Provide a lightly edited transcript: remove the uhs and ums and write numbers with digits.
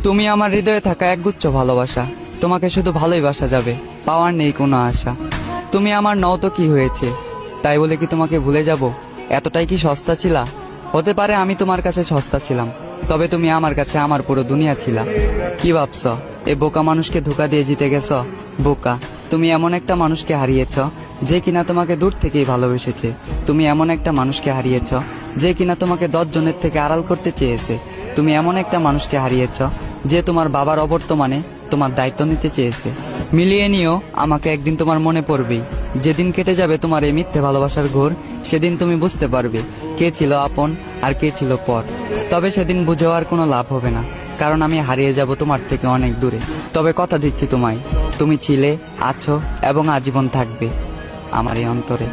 তুমি আমার হৃদয়ে থাকা একগুচ্ছ ভালোবাসা, তোমাকে শুধু ভালোই বাসা যাবে, পাওয়ার নেই কোনো আশা। তুমি আমার নও তো কি হয়েছে, তাই বলে কি তোমাকে ভুলে যাব? এতটাই কি সস্তা ছিলা? হতে পারে আমি তোমার কাছে সস্তা ছিলাম, তবে তুমি আমার কাছে আমার পুরো দুনিয়া ছিলা। কি ভাবছ এ বোকা মানুষকে ধোকা দিয়ে জিতে গেছ? বোকা, তুমি এমন একটা মানুষকে হারিয়েছ যে কিনা তোমাকে দূর থেকেই ভালোবেসেছে। তুমি এমন একটা মানুষকে হারিয়েছ যে কিনা তোমাকে 10 জনের থেকে আড়াল করতে চেয়েছে। তুমি এমন একটা মানুষকে হারিয়েছ যে তোমার বাবার অবর্তমানে তোমার দায়িত্ব নিতে চেয়েছে। মিলিয়ে নিও, আমাকে একদিন তোমার মনে পড়বেই। যেদিন কেটে যাবে তোমার এই মিথ্যে ভালোবাসার ঘোর, সেদিন তুমি বুঝতে পারবে কে ছিল আপন আর কে ছিল পর। তবে সেদিন বুঝেও আর কোনো লাভ হবে না, কারণ আমি হারিয়ে যাব তোমার থেকে অনেক দূরে। তবে কথা দিচ্ছি তোমায়, তুমি ছিলে, আছো এবং আজীবন থাকবে আমার এই অন্তরে।